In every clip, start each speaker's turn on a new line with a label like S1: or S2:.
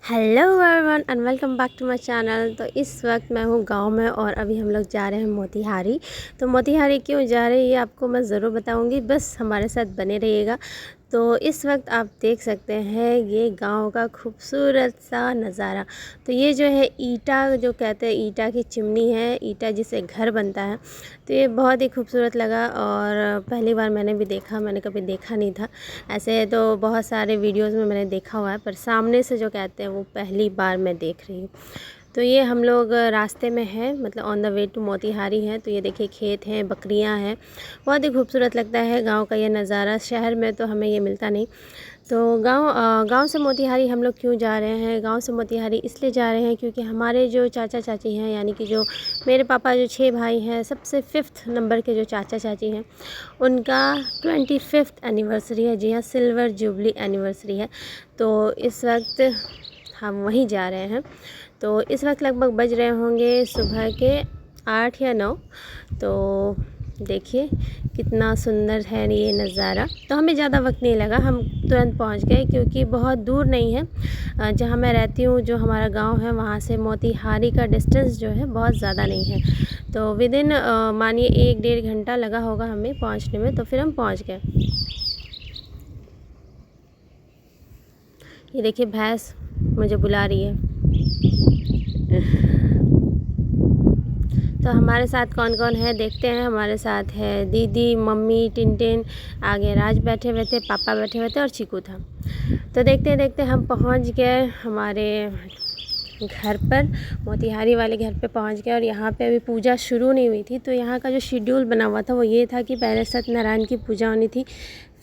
S1: Hello everyone and welcome back to my channel. तो इस वक्त मैं हूँ गांव में और अभी हम लोग जा रहे हैं मोतीहारी। तो मोतीहारी क्यों जा रहे हैं ये आपको मैं ज़रूर बताऊंगी, बस हमारे साथ बने रहिएगा। तो इस वक्त आप देख सकते हैं ये गांव का खूबसूरत सा नज़ारा। तो ये जो है ईटा जो कहते हैं, ईटा की चिमनी है, ईटा जिससे घर बनता है। तो ये बहुत ही खूबसूरत लगा और पहली बार मैंने भी देखा, मैंने कभी देखा नहीं था। ऐसे तो बहुत सारे वीडियोस में मैंने देखा हुआ है, पर सामने से जो कहते हैं वो पहली बार मैं देख रही हूँ। तो ये हम लोग रास्ते में हैं, मतलब on the way to Motihari हैं। तो ये देखिए खेत हैं, बकरियां हैं, बहुत ही खूबसूरत लगता है गांव का ये नज़ारा। शहर में तो हमें ये मिलता नहीं। तो गांव से मोतीहारी हम लोग क्यों जा रहे हैं? गांव से मोतीहारी इसलिए जा रहे हैं क्योंकि हमारे जो चाचा चाची हैं, यानी कि जो मेरे पापा जो 6 भाई हैं, सबसे 5th नंबर के जो चाचा चाची हैं, उनका 25th एनिवर्सरी है। जी हाँ, सिल्वर जुबली एनिवर्सरी है। तो इस वक्त हम वहीं जा रहे हैं। तो इस वक्त लगभग बज रहे होंगे सुबह के 8 या 9। तो देखिए कितना सुंदर है ये नज़ारा। तो हमें ज़्यादा वक्त नहीं लगा, हम तुरंत पहुंच गए क्योंकि बहुत दूर नहीं है। जहां मैं रहती हूं, जो हमारा गांव है, वहां से मोतीहारी का डिस्टेंस जो है बहुत ज़्यादा नहीं है। तो विदिन मानिए 1-1.5 घंटा लगा होगा हमें पहुंचने में। तो फिर हम पहुंच गए। ये देखिए भैंस मुझे बुला रही है। तो हमारे साथ कौन कौन है देखते हैं। हमारे साथ है दीदी, मम्मी, टिनटिन, आगे राज बैठे हुए थे, पापा बैठे हुए थे और चीकू था। तो देखते देखते हम पहुंच गए हमारे घर पर, मोतीहारी वाले घर पे पहुंच गए। और यहाँ पे अभी पूजा शुरू नहीं हुई थी। तो यहाँ का जो शेड्यूल बना हुआ था वो ये था कि पहले सत्यनारायण की पूजा होनी थी,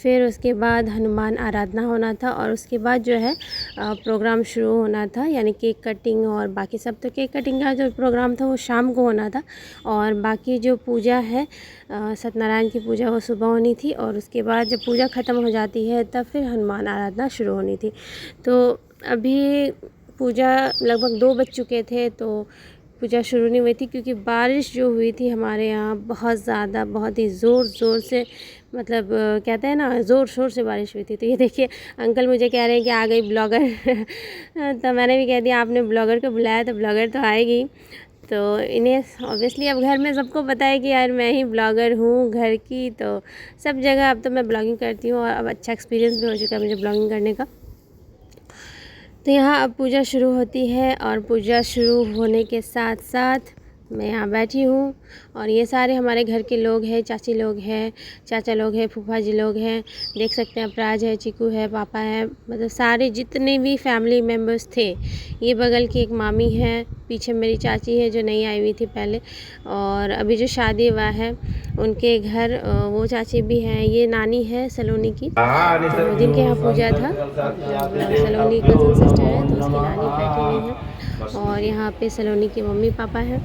S1: फिर उसके बाद हनुमान आराधना होना था, और उसके बाद जो है प्रोग्राम शुरू होना था, यानी केक कटिंग और बाकी सब। तो केक कटिंग का जो प्रोग्राम था वो शाम को होना था, और बाकी जो पूजा है सत्यनारायण की पूजा वो सुबह होनी थी। और उसके बाद जब पूजा ख़त्म हो जाती है तब फिर हनुमान आराधना शुरू होनी थी। तो अभी पूजा लगभग 2 बज चुके थे, तो पूजा शुरू नहीं हुई थी क्योंकि बारिश जो हुई थी हमारे यहाँ बहुत ज़्यादा, बहुत ही ज़ोर से, मतलब कहते हैं ना ज़ोर शोर से बारिश हुई थी। तो ये देखिए अंकल मुझे कह रहे हैं कि आ गई ब्लॉगर। तो मैंने भी कह दिया आपने ब्लॉगर को बुलाया तो ब्लॉगर तो आएगी। तो इन्हें ऑब्वियसली अब घर में सबको पता है कि यार मैं ही ब्लॉगर हूँ घर की। तो सब जगह अब तो मैं ब्लॉगिंग करती हूँ और अब अच्छा एक्सपीरियंस भी हो चुका है मुझे ब्लॉगिंग करने का। तो यहाँ अब पूजा शुरू होती है, और पूजा शुरू होने के साथ साथ मैं यहाँ बैठी हूँ। और ये सारे हमारे घर के लोग हैं, चाची लोग हैं, चाचा लोग हैं, फूफा जी लोग हैं। देख सकते हैं अपराज है, चीकू है, पापा है, मतलब सारे जितने भी फैमिली मेम्बर्स थे। ये बगल की एक मामी है, पीछे मेरी चाची है जो नहीं आई हुई थी पहले, और अभी जो शादी हुआ है उनके घर वो चाची भी हैं। ये नानी है सलोनी की, तो जिनके यहाँ पूजा था, मतलब सलोनी कज़न सिस्टर है, तो उसकी नानी बैठी हुई है। और यहाँ पे सलोनी के मम्मी पापा हैं।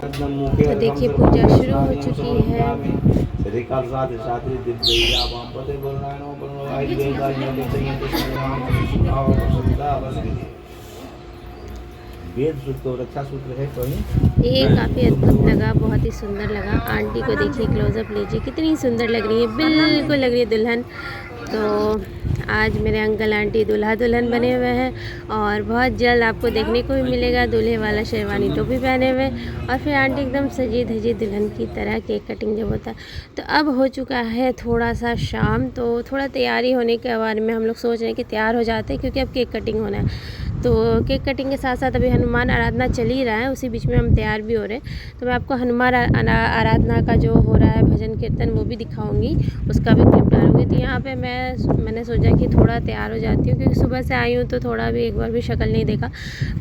S1: तो देखिए पूजा शुरू हो चुकी है। ये काफ़ी अद्भुत लगा, बहुत ही सुंदर लगा। आंटी को देखिए, क्लोजअप लीजिए, कितनी सुंदर लग रही है, बिल्कुल लग रही है दुल्हन। तो आज मेरे अंकल आंटी दूल्हा दुल्हन बने हुए हैं, और बहुत जल्द आपको देखने को भी मिलेगा दूल्हे वाला शेरवानी टोपी पहने हुए, और फिर आंटी एकदम सजी धजी दुल्हन की तरह। केक कटिंग जब होता है तो अब हो चुका है थोड़ा सा शाम, तो थोड़ा तैयारी होने के बारे में हम लोग सोच रहे हैं कि तैयार हो जाते हैं क्योंकि अब केक कटिंग होना है। तो केक कटिंग के साथ साथ अभी हनुमान आराधना चल ही रहा है, उसी बीच में हम तैयार भी हो रहे हैं। तो मैं आपको हनुमान आराधना का जो हो रहा है भजन कीर्तन वो भी दिखाऊंगी, उसका भी क्लिप डालूंगी। तो यहाँ पे मैंने सोचा कि थोड़ा तैयार हो जाती हूँ क्योंकि सुबह से आई हूँ तो थोड़ा भी एक बार भी शक्ल नहीं देखा।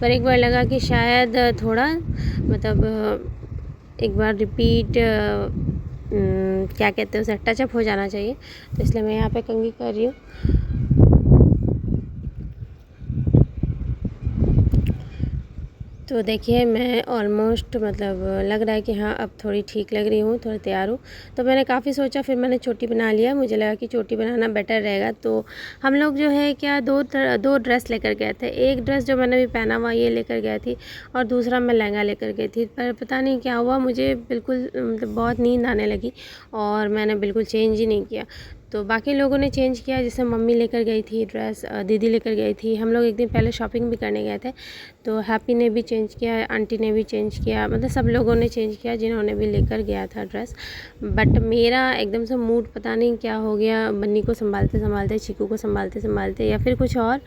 S1: पर एक बार लगा कि शायद थोड़ा मतलब एक बार रिपीट क्या कहते हैं उसे, टचअप हो जाना चाहिए। तो इसलिए मैं यहाँ पे कंघी कर रही हूँ। तो देखिए मैं ऑलमोस्ट, मतलब लग रहा है कि हाँ अब थोड़ी ठीक लग रही हूँ, थोड़ा तैयार हूँ। तो मैंने काफ़ी सोचा, फिर मैंने चोटी बना लिया। मुझे लगा कि चोटी बनाना बेटर रहेगा। तो हम लोग जो है क्या दो ड्रेस लेकर गए थे। एक ड्रेस जो मैंने भी पहना हुआ ये लेकर गई थी, और दूसरा मैं लहंगा लेकर गई थी। पर पता नहीं क्या हुआ, मुझे बिल्कुल मतलब बहुत नींद आने लगी और मैंने बिल्कुल चेंज ही नहीं किया। तो बाकी लोगों ने चेंज किया, जैसे मम्मी लेकर गई थी ड्रेस, दीदी लेकर गई थी, हम लोग एक दिन पहले शॉपिंग भी करने गए थे, तो हैप्पी ने भी चेंज किया, आंटी ने भी चेंज किया, मतलब सब लोगों ने चेंज किया जिन्होंने भी लेकर गया था ड्रेस। बट मेरा एकदम से मूड पता नहीं क्या हो गया, बन्नी को संभालते संभालते, चीकू को संभालते संभालते, या फिर कुछ और,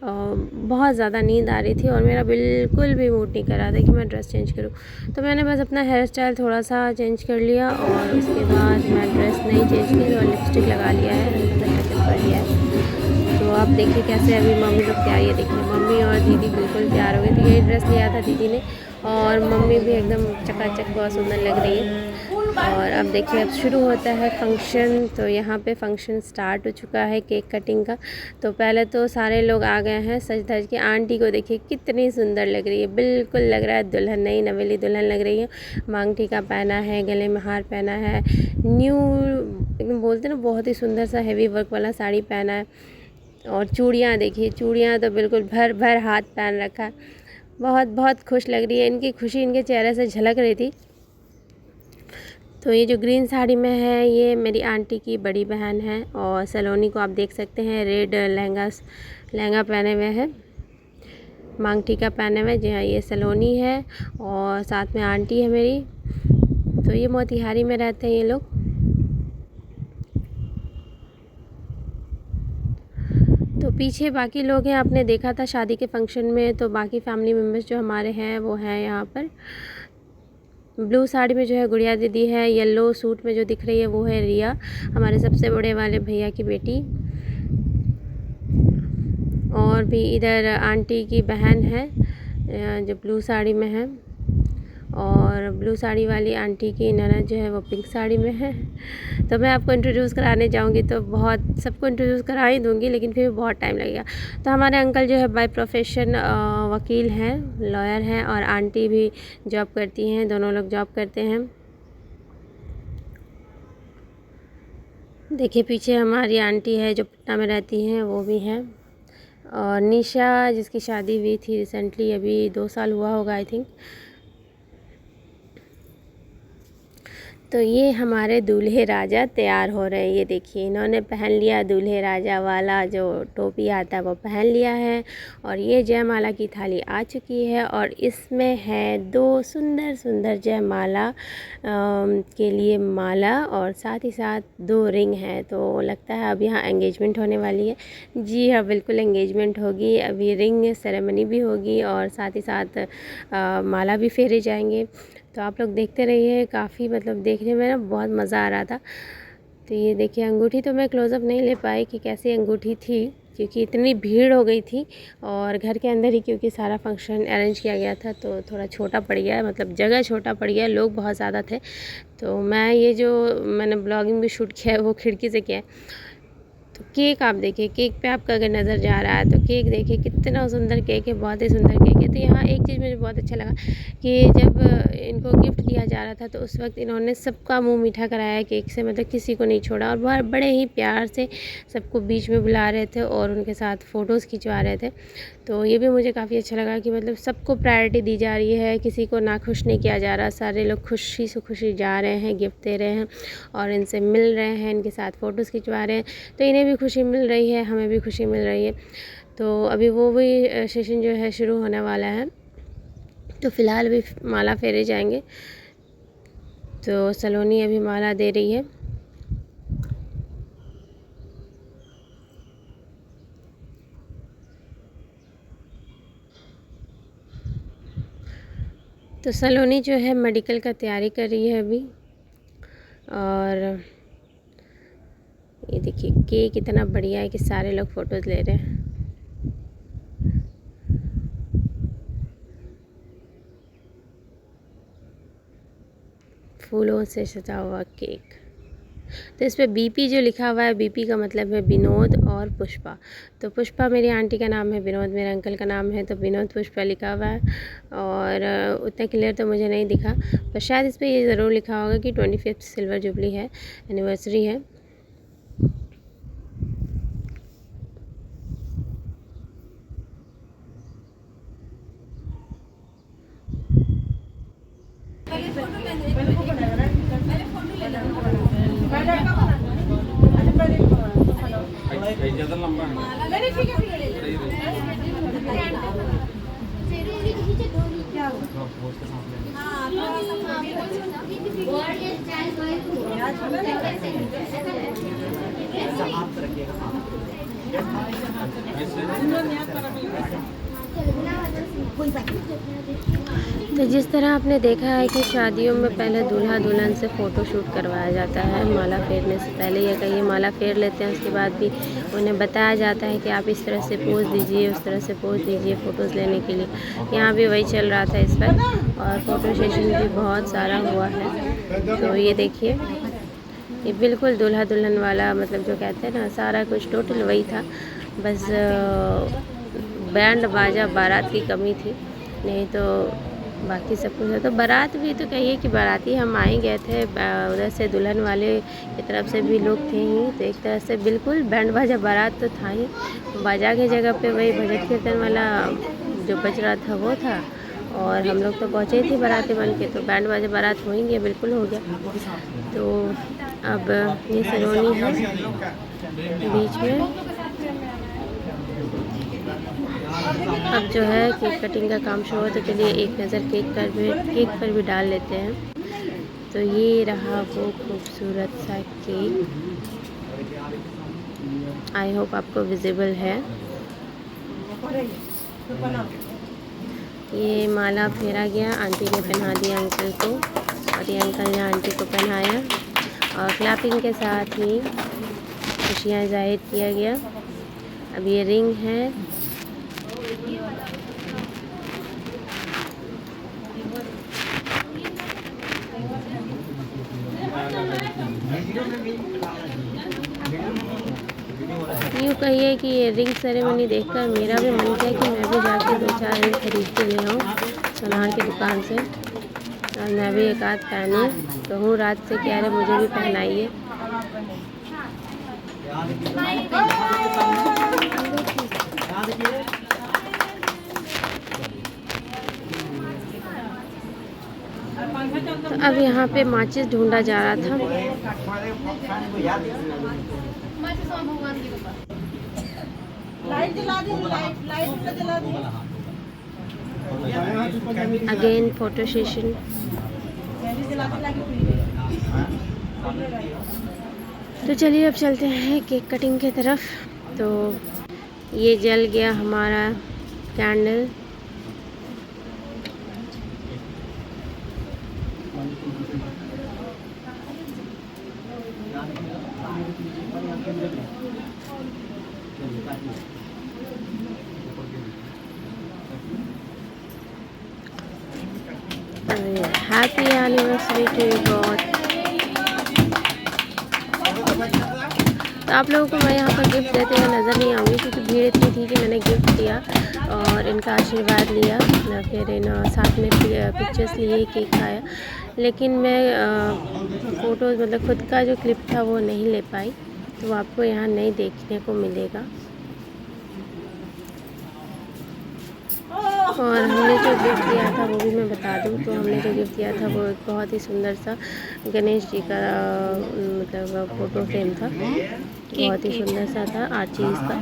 S1: बहुत ज़्यादा नींद आ रही थी और मेरा बिल्कुल भी मूड नहीं कर रहा था कि मैं ड्रेस चेंज करूँ। तो मैंने बस अपना हेयर स्टाइल थोड़ा सा चेंज कर लिया और उसके बाद मैं ड्रेस नहीं चेंज की और लिपस्टिक लगा लिया है, हल्का सा टचअप कर लिया है। तो आप देखिए कैसे अभी मम्मी लोग तैयार, ये देखिए मम्मी और दीदी बिल्कुल तैयार हो गई थी। यही ड्रेस लिया था दीदी ने और मम्मी भी एकदम चकाचक बहुत सुंदर लग रही है। और अब देखिए अब शुरू होता है फंक्शन। तो यहाँ पे फंक्शन स्टार्ट हो चुका है केक कटिंग का। तो पहले तो सारे लोग आ गए हैं सज धज के। आंटी को देखिए कितनी सुंदर लग रही है, बिल्कुल लग रहा है दुल्हन, नई नवेली दुल्हन लग रही है। मांग टीका पहना है, गले में हार पहना है, न्यू एकदम बोलते ना बहुत ही सुंदर सा हेवी वर्क वाला साड़ी पहना है। और चूड़ियाँ देखिए, चूड़ियाँ तो बिल्कुल भर भर हाथ पहन रखा है। बहुत बहुत खुश लग रही है, इनकी खुशी इनके चेहरे से झलक रही थी। तो ये जो ग्रीन साड़ी में है ये मेरी आंटी की बड़ी बहन है और सलोनी को आप देख सकते हैं रेड लहंगा पहने हुए हैं, मांग टीका पहने हुए। जी हाँ, ये सलोनी है और साथ में आंटी है मेरी। तो ये मोतिहारी में रहते हैं ये लोग। तो पीछे बाकी लोग हैं, आपने देखा था शादी के फंक्शन में। तो बाकी फैमिली मेम्बर्स जो हमारे हैं वो हैं यहाँ पर। ब्लू साड़ी में जो है गुड़िया दीदी है, येलो सूट में जो दिख रही है वो है रिया, हमारे सबसे बड़े वाले भैया की बेटी। और भी इधर आंटी की बहन है जो ब्लू साड़ी में है, और ब्लू साड़ी वाली आंटी की ननद जो है वो पिंक साड़ी में है। तो मैं आपको इंट्रोड्यूस कराने जाऊंगी तो बहुत सबको इंट्रोड्यूस करा ही दूंगी, लेकिन फिर बहुत टाइम लगेगा। तो हमारे अंकल जो है बाय प्रोफेशन वकील हैं, लॉयर हैं, और आंटी भी जॉब करती हैं, दोनों लोग जॉब करते हैं। देखिए पीछे हमारी आंटी है जो पटना में रहती हैं, वो भी हैं। और निशा जिसकी शादी हुई थी रिसेंटली, अभी 2 साल हुआ होगा आई थिंक। तो ये हमारे दूल्हे राजा तैयार हो रहे हैं। ये देखिए इन्होंने पहन लिया दूल्हे राजा वाला जो टोपी आता है वो पहन लिया है। और ये जयमाला की थाली आ चुकी है और इसमें है 2 सुंदर सुंदर जयमाला के लिए माला, और साथ ही साथ 2 रिंग हैं। तो लगता है अब यहाँ एंगेजमेंट होने वाली है। जी हाँ, बिल्कुल एंगेजमेंट होगी। अभी रिंग सेरेमनी भी होगी और साथ ही साथ माला भी फेरे जाएंगे। तो आप लोग देखते रहिए, काफ़ी मतलब देखने में ना बहुत मज़ा आ रहा था। तो ये देखिए अंगूठी तो मैं क्लोज़अप नहीं ले पाई कि कैसी अंगूठी थी, क्योंकि इतनी भीड़ हो गई थी और घर के अंदर ही क्योंकि सारा फंक्शन अरेंज किया गया था तो थोड़ा छोटा पड़ गया, मतलब जगह छोटा पड़ गया, लोग बहुत ज़्यादा थे। तो मैंने ब्लॉगिंग भी शूट किया है वो खिड़की से किया है। तो केक आप देखिए, केक पे आपका अगर नज़र जा रहा है तो केक देखिए कितना सुंदर केक है, बहुत ही सुंदर केक है। तो यहाँ एक चीज़ मुझे बहुत अच्छा लगा कि जब इनको गिफ्ट दिया जा रहा था तो उस वक्त इन्होंने सबका मुंह मीठा कराया केक से, मतलब किसी को नहीं छोड़ा, और बहुत बड़े ही प्यार से सबको बीच में बुला रहे थे और उनके साथ फ़ोटोज़ खिंचवा रहे थे। तो ये भी मुझे काफ़ी अच्छा लगा कि मतलब सबको प्रायोरिटी दी जा रही है, किसी को नाखुश नहीं किया जा रहा, सारे लोग खुशी से खुशी जा रहे हैं, गिफ्ट दे रहे हैं और इनसे मिल रहे हैं, इनके साथ फ़ोटोज़ खिंचवा रहे हैं। तो इन्हें भी खुशी मिल रही है, हमें भी खुशी मिल रही है। तो अभी वो भी सेशन जो है शुरू होने वाला है। तो फ़िलहाल अभी माला फेरे जाएंगे। तो सलोनी अभी माला दे रही है। तो सलोनी जो है मेडिकल का तैयारी कर रही है अभी। और ये देखिए केक इतना बढ़िया है कि सारे लोग फ़ोटोज़ ले रहे हैं। फूलों से सजा हुआ केक। तो इस पर बीपी जो लिखा हुआ है, बीपी का मतलब है विनोद और पुष्पा। तो पुष्पा मेरी आंटी का नाम है, विनोद मेरे अंकल का नाम है, तो विनोद पुष्पा लिखा हुआ है। और उतना क्लियर तो मुझे नहीं दिखा, पर शायद इस पर ये ज़रूर लिखा होगा कि 25th सिल्वर जुबली है, एनिवर्सरी है। तो जिस तरह आपने देखा है कि शादियों में पहले दूल्हा दुल्हन से फ़ोटो शूट करवाया जाता है, माला फेरने से पहले या कहीं माला फेर लेते हैं उसके बाद भी उन्हें बताया जाता है कि आप इस तरह से पोज़ दीजिए, उस तरह से पोज़ दीजिए फ़ोटोज़ लेने के लिए। यहाँ भी वही चल रहा था इस वक्त और फ़ोटो सेशन भी बहुत सारा हुआ है। तो ये देखिए, ये बिल्कुल दूल्हा दुल्हन वाला मतलब जो कहते हैं ना, सारा कुछ टोटल वही था। बस बैंड बाजा बारात की कमी थी, नहीं तो बाकी सब कुछ है। तो बारात भी तो कहिए कि बाराती हम आए गए थे, उधर से दुल्हन वाले की तरफ से भी लोग थे ही, तो एक तरह से बिल्कुल बैंड बाजा बारात तो था ही। बाजा की जगह पे वही भजन कीर्तन वाला जो बज रहा था वो था, और हम लोग तो पहुँचे थे बाराती बन के, तो बैंड बाजा बारात हो ही गया, बिल्कुल हो गया। तो अब ये सरोनी है बीच में। अब जो है केक कटिंग का काम शुरू हो, तो चलिए एक नज़र केक पर भी डाल लेते हैं। तो ये रहा वो खूबसूरत सा केक, आई होप आपको विजिबल है। ये माला फेरा गया, आंटी ने पहना दिया अंकल को, और ये अंकल ने आंटी को पहनाया, और क्लैपिंग के साथ ही खुशियाँ जाहिर किया गया। अब ये रिंग है, यूँ कहिए कि ये रिंग सेरेमनी देखकर मेरा भी मन किया कि मैं भी जाके 2-4 रिंग खरीद के ले आऊँ सोनार की दुकान से, और मैं भी एक आध पहनूँ। तो हूँ रात से कह रहे मुझे भी पहनाइए। तो अब यहाँ पे माचिस ढूंढा जा रहा था। Again photo session. तो चलिए अब चलते हैं केक कटिंग की तरफ। तो ये जल गया हमारा candle. Happy anniversary to you both. तो आप लोगों को मैं यहाँ पर गिफ्ट देते हुए नज़र नहीं आऊँगी, क्योंकि भीड़ इतनी थी कि मैंने गिफ्ट दिया और इनका आशीर्वाद लिया, फिर इन साथ में पिक्चर्स लिए, केक खाया। लेकिन मैं फ़ोटोज़ मतलब ख़ुद का जो क्लिप था वो नहीं ले पाई, तो वो आपको यहाँ नहीं देखने को मिलेगा। और हमने जो गिफ्ट दिया था वो भी मैं बता दूं, तो हमने जो गिफ्ट दिया था वो एक बहुत ही सुंदर सा गणेश जी का मतलब फ़ोटो फ्रेम था, बहुत ही सुंदर सा था, 8 चीज़ का,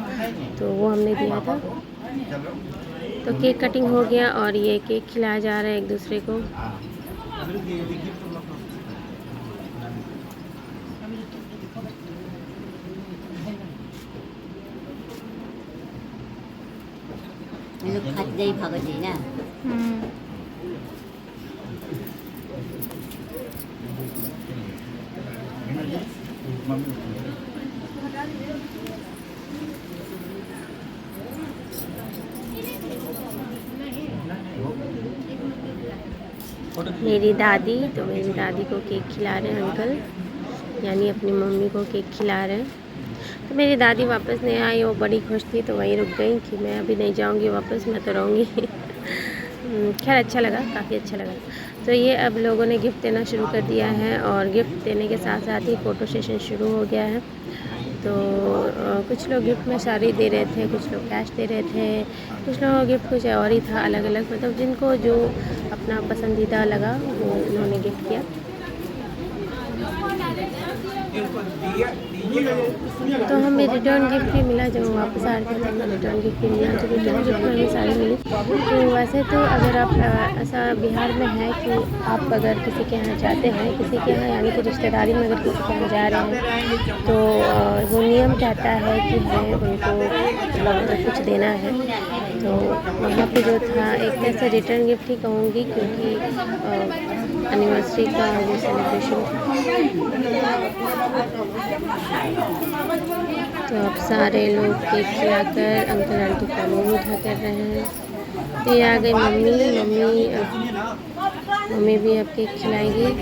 S1: तो वो हमने दिया था। तो केक कटिंग हो गया और ये केक खिलाया जा रहा है एक दूसरे को। मेरी दादी, तो मेरी दादी को केक खिला रहे हैं अंकल, यानी अपनी मम्मी को केक खिला रहे हैं। तो मेरी दादी वापस नहीं आई, वो बड़ी खुश थी, तो वहीं रुक गई कि मैं अभी नहीं जाऊंगी वापस, मैं तो रहूँगी। खैर अच्छा लगा, काफ़ी अच्छा लगा। तो ये अब लोगों ने गिफ्ट देना शुरू कर दिया है, और गिफ्ट देने के साथ साथ ही फ़ोटो सेशन शुरू हो गया है। तो कुछ लोग गिफ्ट में साड़ी दे रहे थे, कुछ लोग कैश दे रहे थे, कुछ लोगों का गिफ्ट कुछ और ही था, अलग अलग, मतलब जिनको जो अपना पसंदीदा लगा वो उन्होंने गिफ्ट किया। तो हमें रिटर्न गिफ्ट भी मिला, जब वापस आ रहे थे तो हमें रिटर्न गिफ्ट भी मिला। तो रिटर्न गिफ्ट में हमें साड़ी मिली। तो वैसे तो अगर आप ऐसा बिहार में है कि आप अगर किसी के यहाँ जाते हैं, किसी के यहाँ यानी कि रिश्तेदारी में अगर किसी के यहाँ जा रहे हैं, तो वो नियम कहता है कि हमें उनको मतलब कुछ देना है। तो वहाँ पे जो था एक तरह से रिटर्न गिफ्ट ही कहूँगी, क्योंकि एनिवर्सरी का जो सेलिब्रेशन था। तो अब सारे लोग केक खिलाकर अंकल आंटी का मुँह मीठा कर रहे हैं। तो ये आ गई मम्मी भी अब केक खिलाएगी और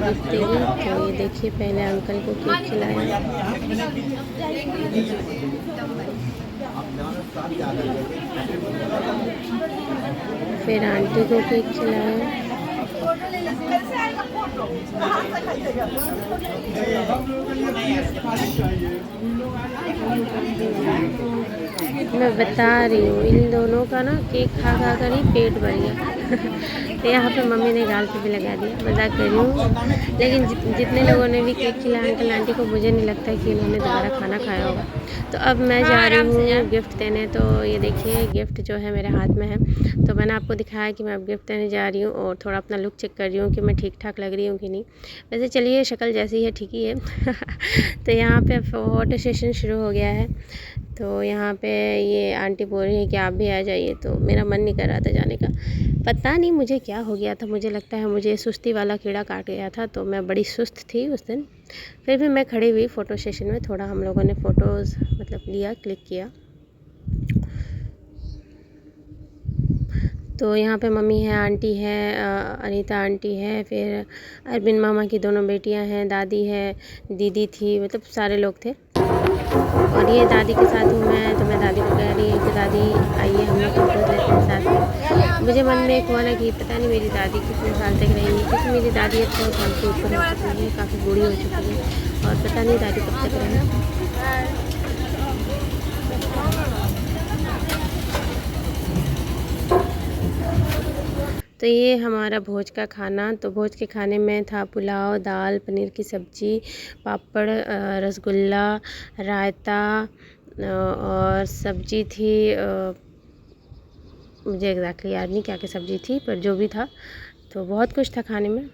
S1: गिफ्ट देगी। तो ये देखिए, पहले अंकल को केक खिलाया, फिर आंटी को केक खिलाया, मैं बता रही हूँ इन दोनों का ना केक खा खा कर ही पेट भर गया। तो यहाँ पे मम्मी ने गाल पे भी लगा दिया, मजाक कर रही हूँ। लेकिन जितने लोगों ने भी केक खिलाया अंकल आंटी को, मुझे नहीं लगता कि इन्होंने दोबारा खाना खाया होगा। तो अब मैं जा रही हूँ गिफ्ट देने। तो ये देखिए, गिफ्ट जो है मेरे हाथ में है। तो मैंने आपको दिखाया कि मैं अब गिफ्ट देने जा रही हूँ और थोड़ा अपना लुक चेक कर रही हूँ कि मैं ठीक ठाक लग रही हूँ कि नहीं। वैसे चलिए, शक्ल जैसी है ठीक ही है। तो यहाँ पे फोटो सेशन शुरू हो गया है। तो यहाँ पे ये आंटी बोल रही है कि आप भी आ जाइए। तो मेरा मन नहीं कर रहा था जाने का। पता नहीं मुझे क्या हो गया था, मुझे लगता है मुझे सुस्ती वाला कीड़ा काट गया था। तो मैं बड़ी सुस्त थी उस दिन। फिर भी मैं खड़ी हुई फ़ोटो सेशन में, थोड़ा हम लोगों ने फ़ोटोज़ मतलब लिया, क्लिक किया। तो यहाँ पे मम्मी है, आंटी है, अनीता आंटी है, फिर अरविंद मामा की दोनों बेटियाँ हैं, दादी है, दीदी थी, मतलब सारे लोग थे। और ये दादी के साथ हूँ मैं। तो मैं दादी को कह रही हूँ कि दादी आइए हम लोग फोटो लेते हैं साथ में। मुझे मन में एक हुआ ना कि पता नहीं मेरी दादी कितने साल तक रहेंगी, क्योंकि मेरी दादी अब 100 साल के ऊपर हो चुकी है, काफ़ी बूढ़ी हो चुकी है, और पता नहीं दादी कब तक रहेंगी। तो ये हमारा भोज का खाना। तो भोज के खाने में था पुलाव, दाल, पनीर की सब्ज़ी, पापड़, रसगुल्ला, रायता और सब्ज़ी थी। मुझे एग्जैक्टली याद नहीं क्या क्या सब्ज़ी थी, पर जो भी था तो बहुत कुछ था खाने में।